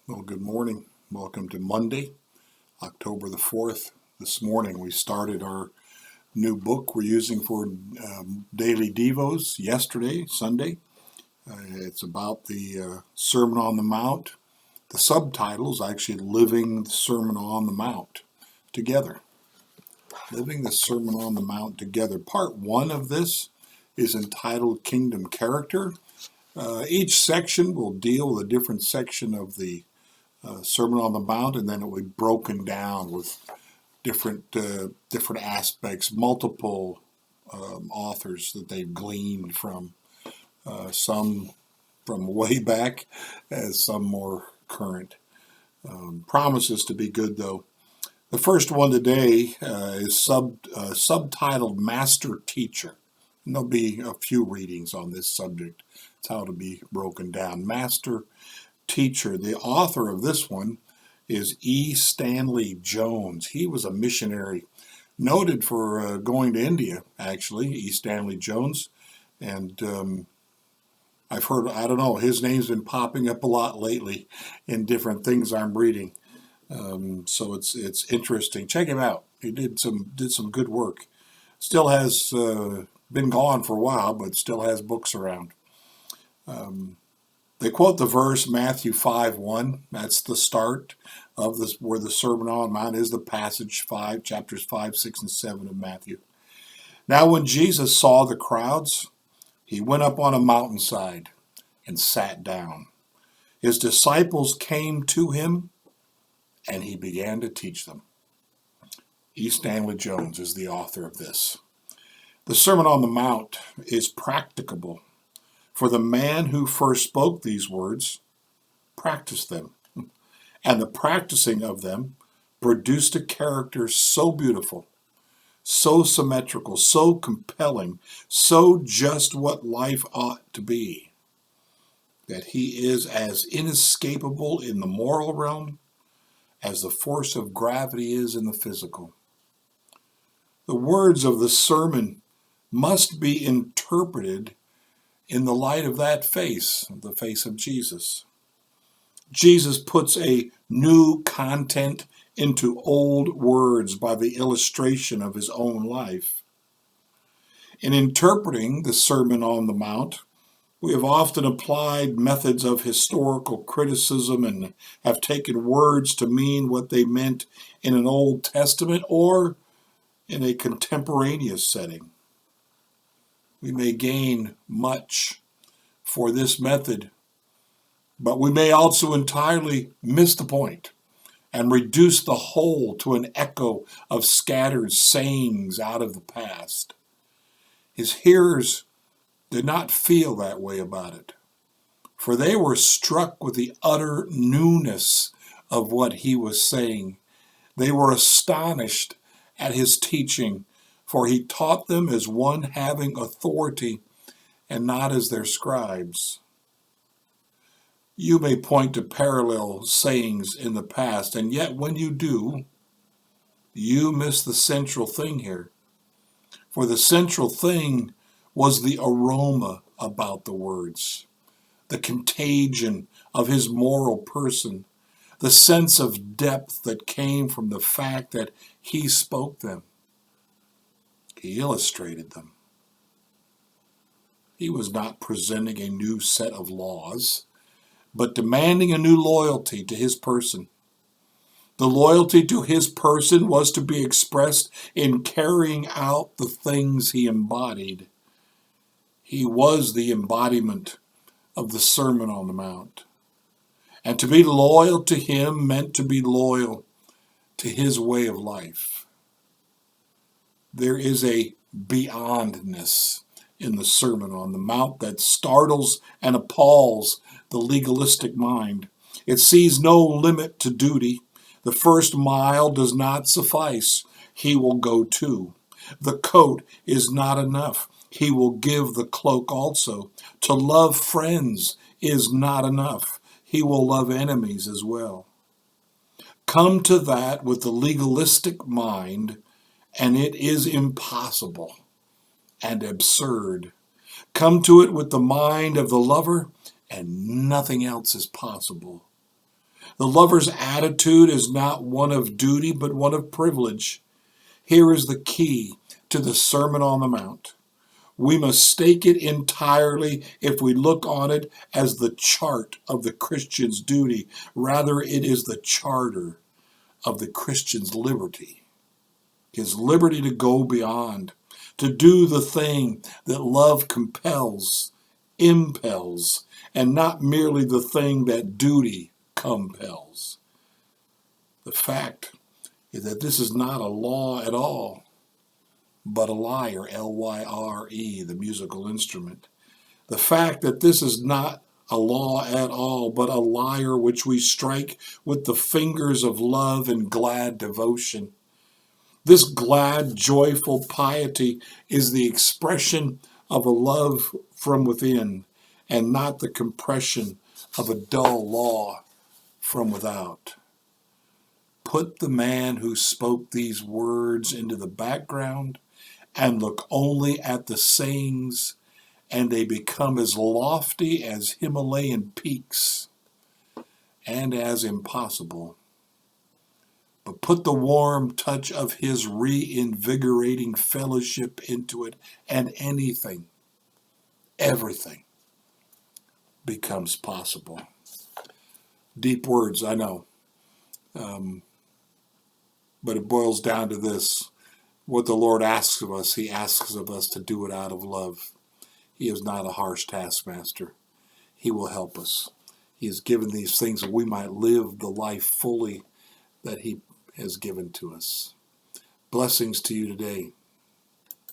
Well, good morning. Welcome to Monday, October the 4th. This morning we started our new book we're using for daily Devos yesterday, Sunday. It's about the Sermon on the Mount. The subtitle is actually Living the Sermon on the Mount Together. Living the Sermon on the Mount Together. Part one of this is entitled Kingdom Character. Each section will deal with a different section of the Sermon on the Mount, and then it will be broken down with different aspects, multiple authors that they've gleaned from, some from way back, as some more current. Promises to be good, though. The first one today is subtitled Master Teacher. And there'll be a few readings on this subject. It's how to be broken down. Master Teacher. The author of this one is E. Stanley Jones. He was a missionary, noted for going to India, actually, E. Stanley Jones. And I've heard, I don't know, his name's been popping up a lot lately in different things I'm reading. So it's interesting. Check him out. He did some good work. Still has been gone for a while, but still has books around. They quote the verse Matthew 5:1. That's the start of this, where the Sermon on the Mount is. The passage chapters 5, 6, and 7 of Matthew. Now, when Jesus saw the crowds, he went up on a mountainside and sat down. His disciples came to him, and he began to teach them. E. Stanley Jones is the author of this. The Sermon on the Mount is practicable, for the man who first spoke these words practiced them, and the practicing of them produced a character so beautiful, so symmetrical, so compelling, so just what life ought to be, that he is as inescapable in the moral realm as the force of gravity is in the physical. The words of the sermon must be interpreted in the light of that face, the face of Jesus. Jesus puts a new content into old words by the illustration of his own life. In interpreting the Sermon on the Mount, we have often applied methods of historical criticism and have taken words to mean what they meant in an Old Testament or in a contemporaneous setting. We may gain much for this method, but we may also entirely miss the point and reduce the whole to an echo of scattered sayings out of the past. His hearers did not feel that way about it, for they were struck with the utter newness of what he was saying. They were astonished at his teaching, for he taught them as one having authority and not as their scribes. You may point to parallel sayings in the past, and yet when you do, you miss the central thing here. For the central thing was the aroma about the words, the contagion of his moral person, the sense of depth that came from the fact that he spoke them. He illustrated them. He was not presenting a new set of laws, but demanding a new loyalty to his person. The loyalty to his person was to be expressed in carrying out the things he embodied. He was the embodiment of the Sermon on the Mount. And to be loyal to him meant to be loyal to his way of life. There is a beyondness in the Sermon on the Mount that startles and appalls the legalistic mind. It sees no limit to duty. The first mile does not suffice. He will go 2. The coat is not enough. He will give the cloak also. To love friends is not enough. He will love enemies as well. Come to that with the legalistic mind, and it is impossible and absurd. Come to it with the mind of the lover, and nothing else is possible. The lover's attitude is not one of duty, but one of privilege. Here is the key to the Sermon on the Mount. We mistake it entirely if we look on it as the chart of the Christian's duty. Rather, it is the charter of the Christian's liberty. His liberty to go beyond, to do the thing that love compels, impels, and not merely the thing that duty compels. The fact is that this is not a law at all, but a lyre, L-Y-R-E, the musical instrument. The fact that this is not a law at all, but a lyre which we strike with the fingers of love and glad devotion. This glad, joyful piety is the expression of a love from within, and not the compression of a dull law from without. Put the man who spoke these words into the background and look only at the sayings, and they become as lofty as Himalayan peaks and as impossible. But put the warm touch of his reinvigorating fellowship into it, and anything, everything becomes possible. Deep words, I know. But it boils down to this. What the Lord asks of us, he asks of us to do it out of love. He is not a harsh taskmaster. He will help us. He has given these things that we might live the life fully that he has given to us. Blessings to you today.